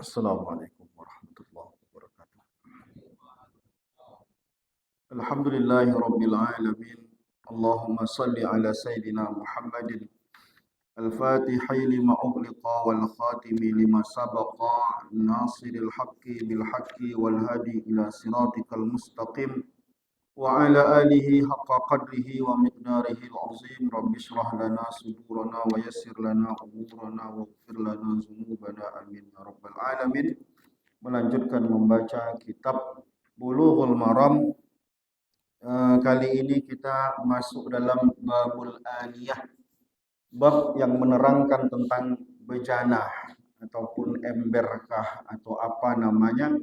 Assalamualaikum warahmatullahi wabarakatuh. Alhamdulillahi rabbil alamin. Allahumma salli ala sayyidina Muhammadin al-fatihi lima ughliqa wal khatimi lima sabaqa nasiril haqqi bil haqqi wal hadi ila siratikal mustaqim wa ala alihi haqqa qadrihi wa miqdarihi al-azim. Rabbi shrah lana sudurana wa yassir lana umurana wa ighfir lana dzunubana amin ya rabbal alamin. Melanjutkan membaca kitab Bulughul Maram. Kali ini kita masuk dalam babul aniyah, bab yang menerangkan tentang bejana ataupun emberkah atau apa namanya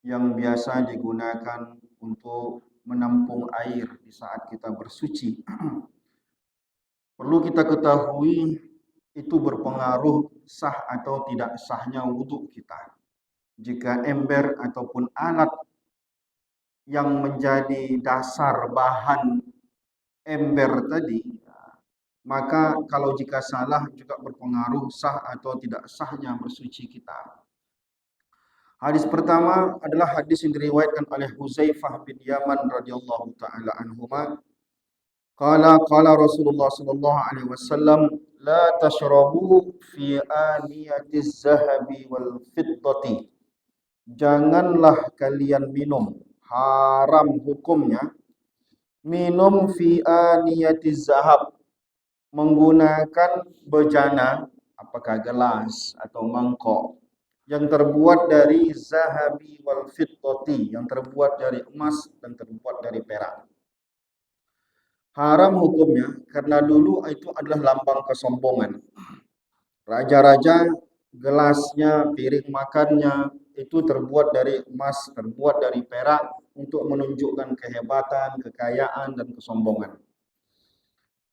yang biasa digunakan untuk menampung air di saat kita bersuci. Perlu kita ketahui itu berpengaruh sah atau tidak sahnya wudhu kita. Jika ember ataupun alat yang menjadi dasar bahan ember tadi, maka kalau jika salah juga berpengaruh sah atau tidak sahnya bersuci kita. Hadis pertama adalah hadis yang diriwayatkan oleh Huzaifah bin Yaman radhiyallahu taala anhuma. Qala Rasulullah sallallahu alaihi wasallam, la tashrabu fi aniyatiz zahabi wal fiddati. Janganlah kalian minum, haram hukumnya minum fi aniyatiz zahab, menggunakan bejana, apakah gelas atau mangkok yang terbuat dari zahabi wal fiddati, yang terbuat dari emas dan terbuat dari perak. Haram hukumnya karena dulu itu adalah lambang kesombongan. Raja-raja gelasnya, piring makannya itu terbuat dari emas, terbuat dari perak untuk menunjukkan kehebatan, kekayaan, dan kesombongan.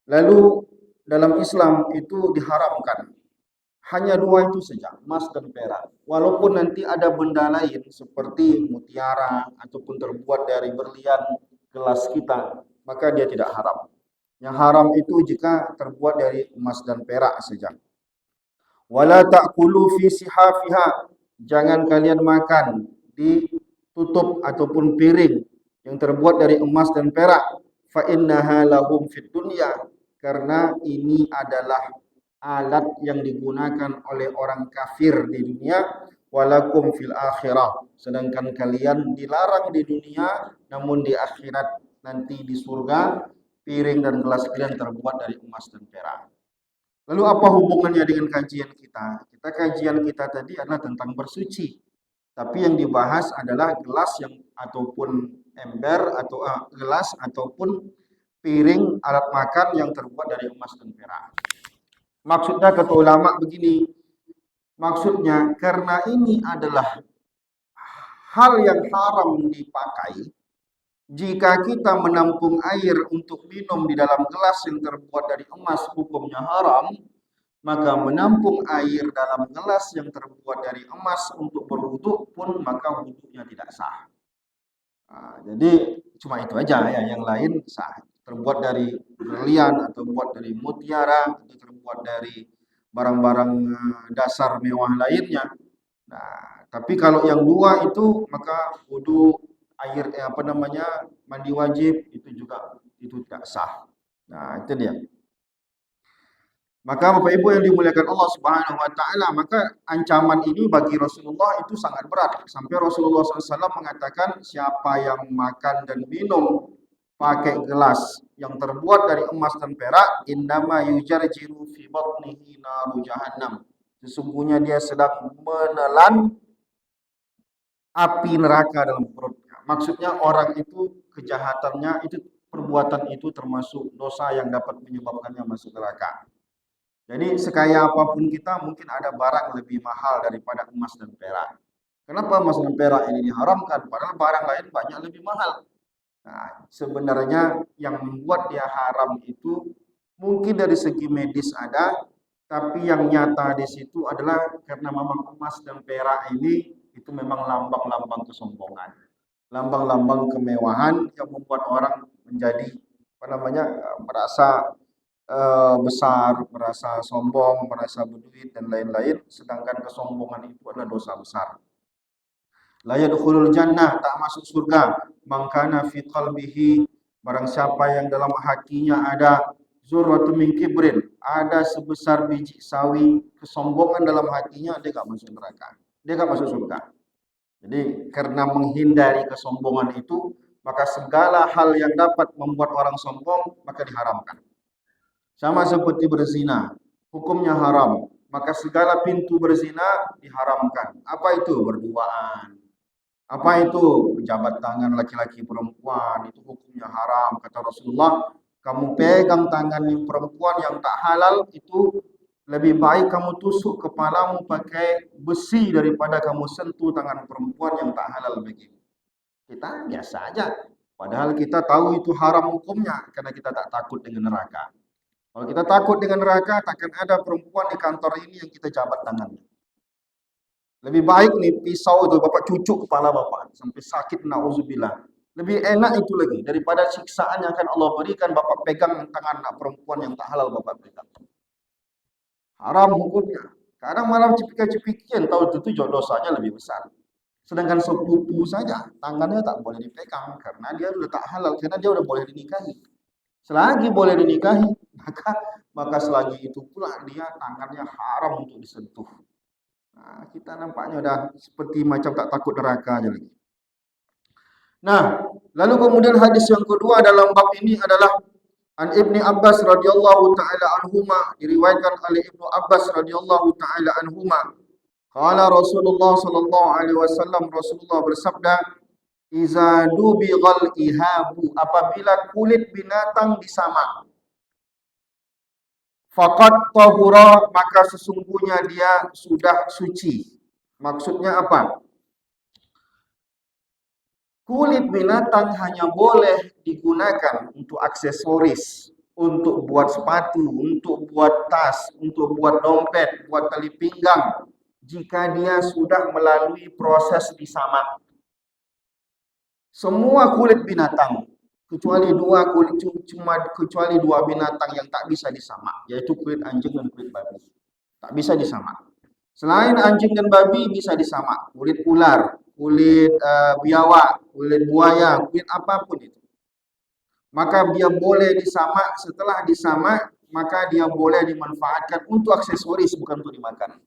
Lalu dalam Islam itu diharamkan. Hanya dua itu saja, emas dan perak. Walaupun nanti ada benda lain seperti mutiara ataupun terbuat dari berlian gelas kita, maka dia tidak haram. Yang haram itu jika terbuat dari emas dan perak saja. Wala ta'kulu fi sihafiha, jangan kalian makan di tutup ataupun piring yang terbuat dari emas dan perak. Fa innaha lahum fid dunya, karena ini adalah alat yang digunakan oleh orang kafir di dunia. Walakum fil akhirah, sedangkan kalian dilarang di dunia, namun di akhirat nanti di surga piring dan gelas kalian terbuat dari emas dan perak. Lalu apa hubungannya dengan kajian kita? Kajian kita tadi adalah tentang bersuci. Tapi yang dibahas adalah gelas yang ataupun ember atau gelas ataupun piring alat makan yang terbuat dari emas dan perak. Maksudnya kata ulama begini. Maksudnya karena ini adalah hal yang haram dipakai. Jika kita menampung air untuk minum di dalam gelas yang terbuat dari emas hukumnya haram, maka menampung air dalam gelas yang terbuat dari emas untuk berwudu pun maka wudunya tidak sah. Jadi cuma itu aja ya, yang lain sah. Terbuat dari berlian atau terbuat dari mutiara atau terbuat dari barang-barang dasar mewah lainnya. Nah, tapi kalau yang dua itu maka wudu air mandi wajib itu juga itu tidak sah. Nah, itu dia. Maka Bapak Ibu yang dimuliakan Allah Subhanahu wa taala, maka ancaman ini bagi Rasulullah itu sangat berat. Sampai Rasulullah SAW mengatakan siapa yang makan dan minum pakai gelas yang terbuat dari emas dan perak, innama yujarjiru fi batnihi naru jahannam. Sesungguhnya dia sedang menelan api neraka dalam perutnya. Maksudnya orang itu kejahatannya itu, perbuatan itu termasuk dosa yang dapat menyebabkannya masuk neraka. Jadi sekaya apapun kita mungkin ada barang lebih mahal daripada emas dan perak. Kenapa emas dan perak ini diharamkan? Padahal barang lain banyak lebih mahal. Nah, sebenarnya yang membuat dia haram itu mungkin dari segi medis ada, tapi yang nyata di situ adalah karena memang emas dan perak ini itu memang lambang-lambang kesombongan, lambang-lambang kemewahan yang membuat orang menjadi merasa besar, merasa sombong, merasa berduit dan lain-lain, sedangkan kesombongan itu adalah dosa besar. La yadkhulul jannah, tak masuk surga. Man kana fi qalbihi, barang siapa yang dalam hatinya ada zurratun min kibrin, ada sebesar biji sawi kesombongan dalam hatinya, dia enggak masuk neraka. Dia enggak masuk surga. Jadi karena menghindari kesombongan itu, maka segala hal yang dapat membuat orang sombong maka diharamkan. Sama seperti berzina, hukumnya haram. Maka segala pintu berzina diharamkan. Apa itu? Berduaan. Apa itu? Jabat tangan laki-laki perempuan, itu hukumnya haram. Kata Rasulullah, kamu pegang tangan yang perempuan yang tak halal, itu lebih baik kamu tusuk kepalamu pakai besi daripada kamu sentuh tangan perempuan yang tak halal bagimu. Kita biasa aja. Padahal kita tahu itu haram hukumnya, karena kita tak takut dengan neraka. Kalau kita takut dengan neraka, takkan ada perempuan di kantor ini yang kita jabat tangannya. Lebih baik nih pisau itu bapak cucuk kepala bapak sampai sakit, nauzubillah. Lebih enak itu lagi daripada siksaan yang akan Allah berikan bapak pegang tangan anak perempuan yang tak halal bapak pegang. Haram hukumnya. Kadang malah cepik-cepikian tahu itu dosanya lebih besar. Sedangkan sepupu saja tangannya tak boleh dipegang karena dia sudah tak halal, karena dia sudah boleh dinikahi. Selagi boleh dinikahi, maka selagi itu pula dia tangannya haram untuk disentuh. Nah, kita nampaknya udah seperti macam tak takut neraka aja lagi. Nah, lalu kemudian hadis yang kedua dalam bab ini adalah an Ibni Abbas radhiyallahu taala anhuma, diriwayatkan oleh Ibnu Abbas radhiyallahu taala anhuma. Qala Rasulullah sallallahu alaihi wasallam, Rasulullah bersabda, "Iza dubighal ihabu," apabila kulit binatang disamak, faqad tahura, maka sesungguhnya dia sudah suci. Maksudnya apa? Kulit binatang hanya boleh digunakan untuk aksesoris, untuk buat sepatu, untuk buat tas, untuk buat dompet, buat tali pinggang, jika dia sudah melalui proses disamak. Semua kulit binatang, kecuali dua binatang yang tak bisa disamak, yaitu kulit anjing dan kulit babi. Tak bisa disamak. Selain anjing dan babi bisa disamak, kulit ular, kulit biawak, kulit buaya, kulit apapun itu. Maka dia boleh disamak, setelah disamak maka dia boleh dimanfaatkan untuk aksesoris, bukan untuk dimakan.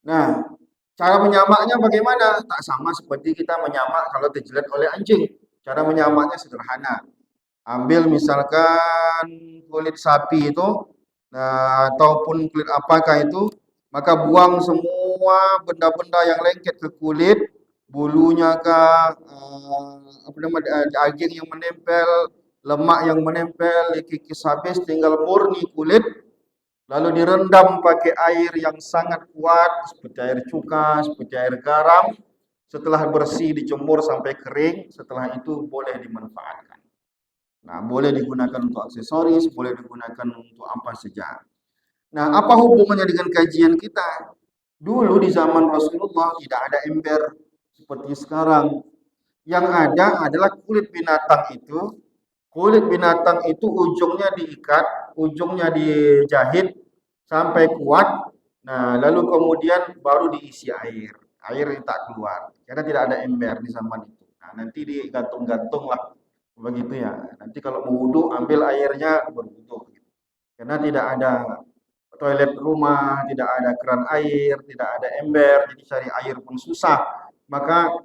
Nah, cara menyamaknya bagaimana? Tak sama seperti kita menyamak kalau terjilat oleh anjing. Cara menyamaknya sederhana. Ambil misalkan kulit sapi itu, ataupun kulit apakah itu, maka buang semua benda-benda yang lengket ke kulit, bulunya kah, daging yang menempel, lemak yang menempel, dikikis habis, tinggal murni kulit. Lalu direndam pakai air yang sangat kuat, seperti air cuka, seperti air garam. Setelah bersih dijemur sampai kering, setelah itu boleh dimanfaatkan. Nah, boleh digunakan untuk aksesoris, boleh digunakan untuk apa saja. Nah, apa hubungannya dengan kajian kita? Dulu di zaman Rasulullah tidak ada ember seperti sekarang. Yang ada adalah kulit binatang itu. Kulit binatang itu ujungnya diikat, ujungnya dijahit sampai kuat. Nah, lalu kemudian baru diisi air. Air tak keluar karena tidak ada ember di zaman itu. Nah, nanti digantung-gantung lah begitu ya. Nanti kalau mau wudhu ambil airnya berwudhu. Karena tidak ada toilet rumah, tidak ada keran air, tidak ada ember, jadi cari air pun susah. Maka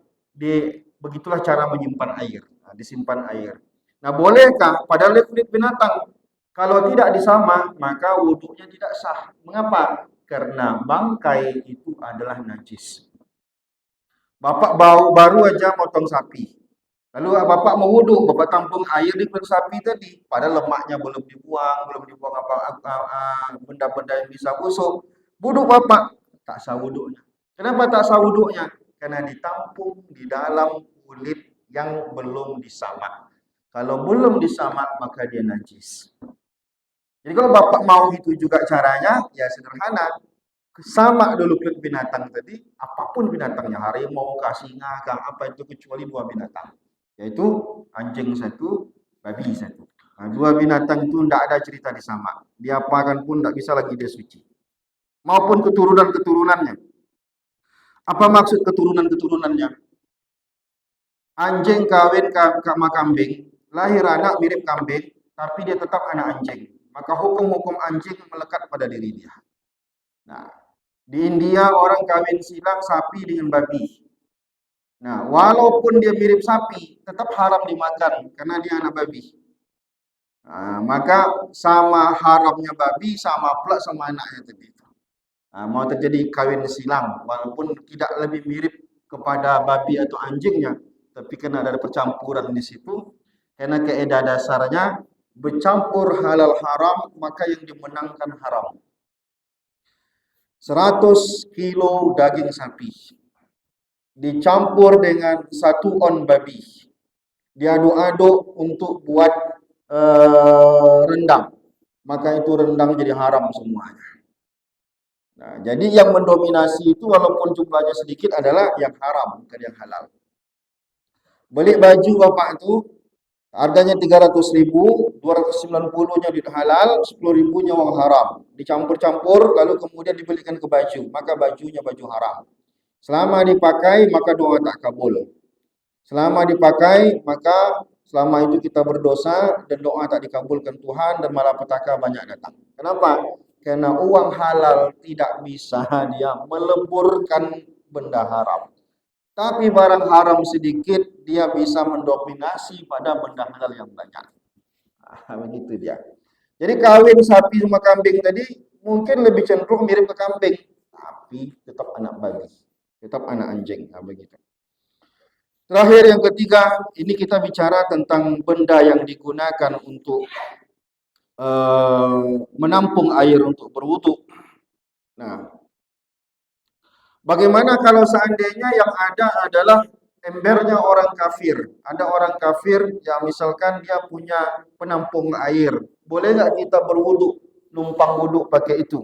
begitulah cara menyimpan air. Nah, disimpan air. Nah, bolehkah? Padahal kulit binatang. Kalau tidak disamak, maka wudhunya tidak sah. Mengapa? Karena bangkai itu adalah najis. Bapak baru aja motong sapi. Lalu bapak mau wudhu, bapak tampung air di kulit sapi tadi. Padahal lemaknya belum dibuang benda-benda yang bisa busuk. Wudhu bapak, tak sah wudhunya. Kenapa tak sah wudhunya? Karena ditampung di dalam kulit yang belum disamak. Kalau belum disamak maka dia najis. Jadi kalau bapak mau itu juga caranya, ya sederhana. Samak dulu kulit binatang tadi, apapun binatangnya, harimau, singa, apa itu, kecuali dua binatang. Yaitu anjing satu, babi satu. Nah, dua binatang itu tidak ada cerita disama. Diapakan pun tidak bisa lagi dia suci. Maupun keturunan-keturunannya. Apa maksud keturunan-keturunannya? Anjing kawin sama kambing, lahir anak mirip kambing, tapi dia tetap anak anjing. Maka hukum-hukum anjing melekat pada diri dia. Nah, di India orang kawin silang sapi dengan babi. Nah, walaupun dia mirip sapi, tetap haram dimakan karena dia anak babi. Nah, maka sama haramnya babi sama pula sama anaknya tadi. Nah, mau terjadi kawin silang, walaupun tidak lebih mirip kepada babi atau anjingnya, tapi karena ada percampuran di situ, karena kaidah dasarnya bercampur halal haram, maka yang dimenangkan haram. 100 kilo daging sapi dicampur dengan 1 on babi, diaduk-aduk untuk buat rendang, maka itu rendang jadi haram semuanya. Nah, jadi yang mendominasi itu walaupun jumlahnya sedikit adalah yang haram, bukan yang halal. Beli baju bapak itu harganya 300.000, 290-nya duit halal, 10.000-nya uang haram. Dicampur-campur lalu kemudian dibelikan ke baju, maka bajunya baju haram. Selama dipakai maka doa tak kabul. Selama dipakai maka selama itu kita berdosa dan doa tak dikabulkan Tuhan dan malapetaka banyak datang. Kenapa? Karena uang halal tidak bisa dia meleburkan benda haram. Tapi barang haram sedikit dia bisa mendominasi pada benda halal yang banyak. Begitu dia. Jadi kawin sapi sama kambing tadi mungkin lebih cenderung mirip ke kambing, tapi tetap anak babi, tetap anak anjing. Begitu. Terakhir yang ketiga, ini kita bicara tentang benda yang digunakan untuk menampung air untuk berwudu. Nah, bagaimana kalau seandainya yang ada adalah embernya orang kafir? Ada orang kafir yang misalkan dia punya penampung air. Boleh nggak kita berwudu, numpang wudu pakai itu?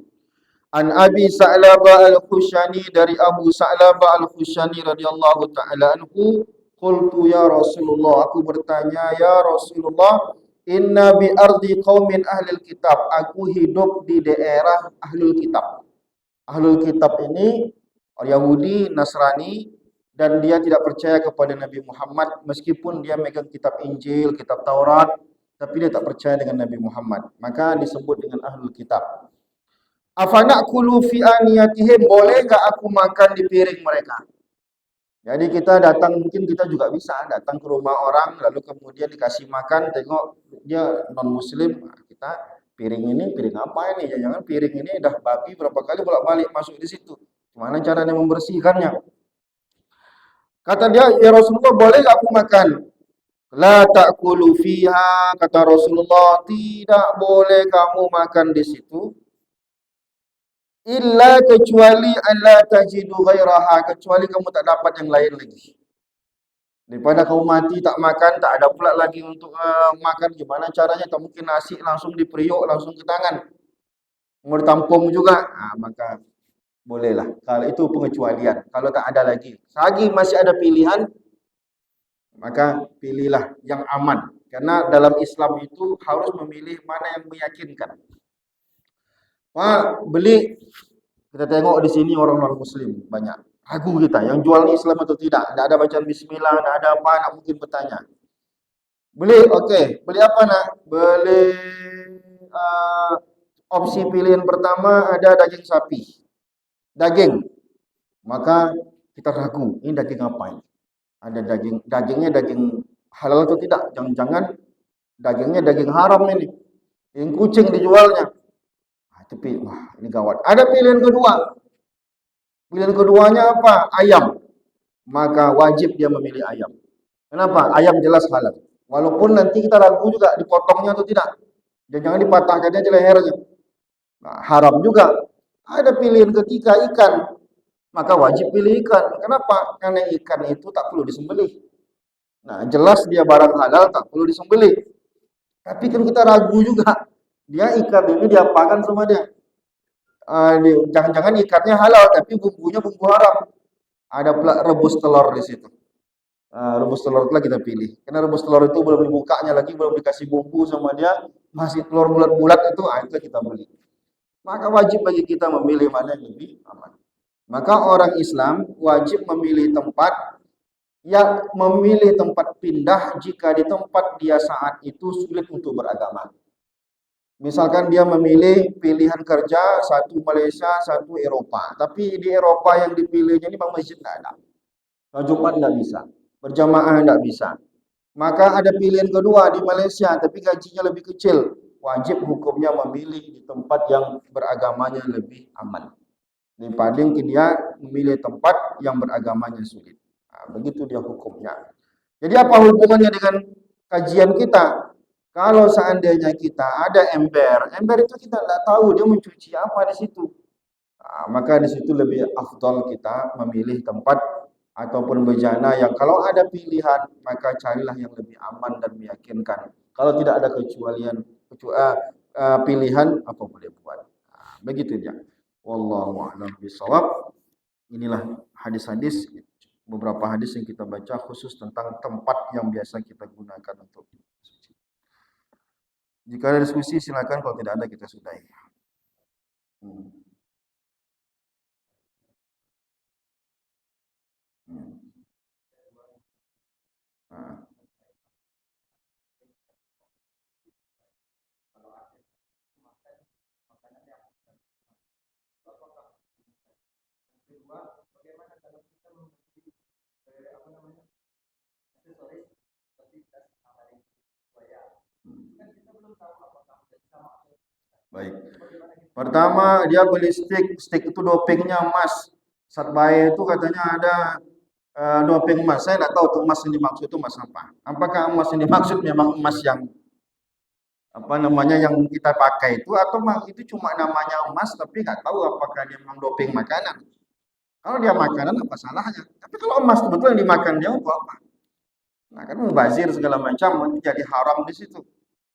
An Abi Sa'labah Al-Khushani, dari Abu Sa'labah Al-Khushani radhiyallahu taala anhu, qultu ya Rasulullah, aku bertanya ya Rasulullah, inna bi ardi qaumin ahlil kitab, aku hidup di daerah ahlul kitab. Ahlul kitab ini Yahudi, Nasrani, dan dia tidak percaya kepada Nabi Muhammad meskipun dia megang kitab Injil, kitab Taurat, tapi dia tak percaya dengan Nabi Muhammad. Maka disebut dengan ahlul kitab. Afana'kulu fi aniyatihim, boleh enggak aku makan di piring mereka? Jadi kita datang, mungkin kita juga bisa datang ke rumah orang lalu kemudian dikasih makan, tengok dia non muslim, kita piring ini piring apa ini? Jangan piring ini dah babi berapa kali bolak-balik masuk di situ. Gimana caranya membersihkannya? Kata dia, ya Rasulullah, boleh enggak aku makan? La ta'kulu fiha, kata Rasulullah, tidak boleh kamu makan di situ. Illa, kecuali alla tajidu ghairaha, kecuali kamu tak dapat yang lain lagi. Daripada kamu mati tak makan, tak ada pula lagi untuk makan, gimana caranya? Tak mungkin nasi langsung diperiuk, langsung ke tangan. Mau ditampung juga, maka bolehlah. Kalau itu pengecualian, kalau tak ada lagi. Selagi masih ada pilihan, maka pilihlah yang aman. Karena dalam Islam itu harus memilih mana yang meyakinkan. Pak, beli, kita tengok di sini orang-orang muslim banyak. Ragu kita, yang jual ini Islam atau tidak. Tidak ada bacaan bismillah, tidak ada apa, nak mungkin bertanya. Beli, oke. Beli apa nak? Beli opsi pilihan pertama ada daging sapi. Daging. Maka kita ragu, ini daging apa ini? Ada dagingnya daging halal atau tidak? Jangan-jangan dagingnya daging haram ini. Daging kucing dijualnya. Tapi wah, ini gawat. Ada pilihan kedua. Pilihan keduanya apa? Ayam. Maka wajib dia memilih ayam. Kenapa? Ayam jelas halal. Walaupun nanti kita ragu juga dipotongnya atau tidak. Jangan dipatahkan aja lehernya. Nah, haram juga. Ada pilihan ketiga, ikan. Maka wajib pilih ikan. Kenapa? Karena ikan itu tak perlu disembelih. Nah, jelas dia barang halal, tak perlu disembelih. Tapi kan kita ragu juga. Dia ikan ini diapakan sama dia? Jangan-jangan ikannya halal, tapi bumbunya bumbu haram. Ada pula rebus telur di situ. rebus telur itulah kita pilih. Karena rebus telur itu belum dibukanya lagi, belum dikasih bumbu sama dia, masih telur bulat-bulat itu kita beli. Maka wajib bagi kita memilih mana yang lebih aman. Maka orang Islam wajib memilih tempat pindah jika di tempat dia saat itu sulit untuk beragama. Misalkan dia memilih pilihan kerja satu Malaysia, satu Eropa. Tapi di Eropa yang dipilihnya ini bang masjid tidak ada. Jumat tidak bisa. Berjamaah tidak bisa. Maka ada pilihan kedua di Malaysia, tapi gajinya lebih kecil. Wajib hukumnya memilih di tempat yang beragamanya lebih aman. Dibanding dia memilih tempat yang beragamanya sulit. Nah, begitu dia hukumnya. Jadi apa hubungannya dengan kajian kita? Kalau seandainya kita ada ember, ember itu kita tidak tahu dia mencuci apa di situ. Nah, maka di situ lebih afdal kita memilih tempat ataupun bejana yang kalau ada pilihan maka carilah yang lebih aman dan meyakinkan. Kalau tidak ada pilihan apa boleh buat. Nah, begitu dia. Wallahu a'lam bishawab. Inilah hadis-hadis, beberapa hadis yang kita baca khusus tentang tempat yang biasa kita gunakan untuk suci. Jika ada diskusi silakan, kalau tidak ada kita sudahi. Hmm. Hmm. Nah. Baik. Pertama dia beli stick itu dopingnya emas. Satbaya itu katanya ada doping emas. Saya tidak tahu tuh emas yang dimaksud itu emas apa. Apakah emas yang dimaksud memang emas yang apa namanya yang kita pakai itu atau itu cuma namanya emas tapi nggak tahu apakah dia memang doping makanan. Kalau dia makanan apa salahnya? Tapi kalau emas betul yang dimakan dia untuk apa? Nah kan mubazir segala macam jadi haram di situ.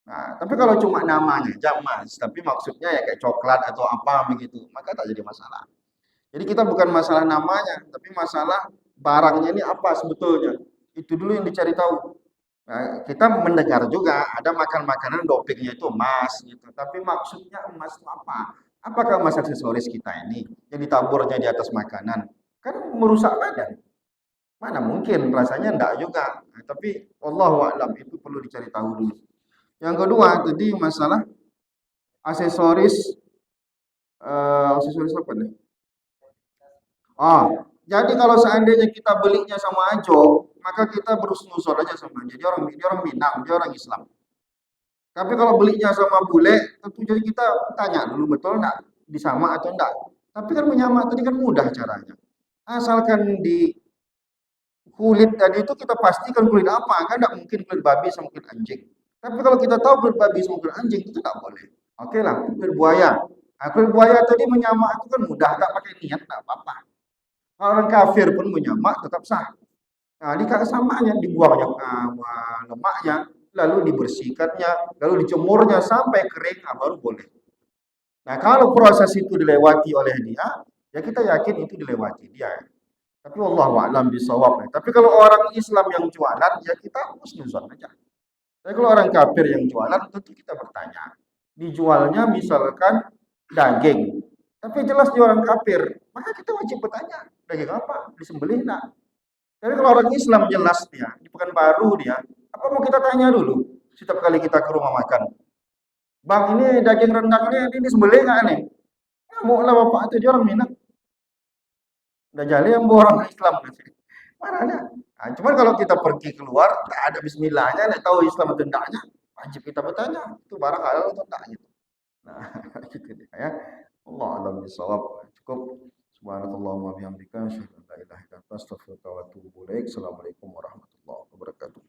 Nah, tapi kalau cuma namanya aja emas, tapi maksudnya ya kayak coklat atau apa begitu, maka tak jadi masalah. Jadi kita bukan masalah namanya, tapi masalah barangnya ini apa sebetulnya. Itu dulu yang dicari tahu. Nah, kita mendengar juga ada makan makanan dopingnya itu emas gitu, tapi maksudnya emas itu apa? Apakah emas aksesoris kita ini yang ditaburnya di atas makanan? Kan merusak badan. Mana mungkin rasanya enggak juga. Nah, tapi wallahu a'lam itu perlu dicari tahu dulu. Yang kedua tadi masalah aksesoris aksesoris apa nih? Ah, jadi kalau seandainya kita belinya sama Ajo, maka kita berusnuzon aja sama dia. Dia orang Minang, dia orang Islam. Tapi kalau belinya sama bule, tentu jadi kita tanya dulu betul enggak disama atau enggak. Tapi kan menyama tadi kan mudah caranya. Asalkan di kulit tadi itu kita pastikan kulit apa, kan enggak mungkin kulit babi sama kulit anjing. Tapi kalau kita tahu kulit babi sama kulit anjing itu enggak boleh. Oke lah, kulit buaya. Nah, kulit buaya tadi menyama itu kan mudah, enggak pakai niat, enggak apa-apa. Orang kafir pun menyamak tetap sah. Nah, di kesamaannya dibuangnya lemaknya, lalu dibersihkannya, lalu dijemurnya sampai kering, baru boleh. Nah, kalau proses itu dilewati oleh dia, ya kita yakin itu dilewati dia. Tapi Allah a'lam bisawab. Tapi kalau orang Islam yang jualan, ya kita husnuzon aja. Tapi kalau orang kafir yang jualan, tentu kita bertanya. Dijualnya misalkan daging, tapi jelas dia orang kafir, maka kita wajib bertanya, daging apa? Disembelih enggak? Tapi kalau orang Islam jelas dia, di Pekanbaru dia, apa mau kita tanya dulu setiap kali kita ke rumah makan? Bang, ini daging rendangnya ini disembelih nggak nih? Ya, mau lah bapak itu dia orang Minang. Udah jadi yang orang Islam. Mana ada? Nah, cuman kalau kita pergi keluar, tak ada bismillahnya, nggak tahu Islam atau enggaknya, wajib kita bertanya, itu barang halal atau enggak gitu. Nah, gitu deh ya. Allah alam bisawab. Cukup. Subhanallahumma bihamdika asyhadu an la ilaha illa anta astaghfiruka wa atubu ilaik. Assalamualaikum warahmatullahi wabarakatuh.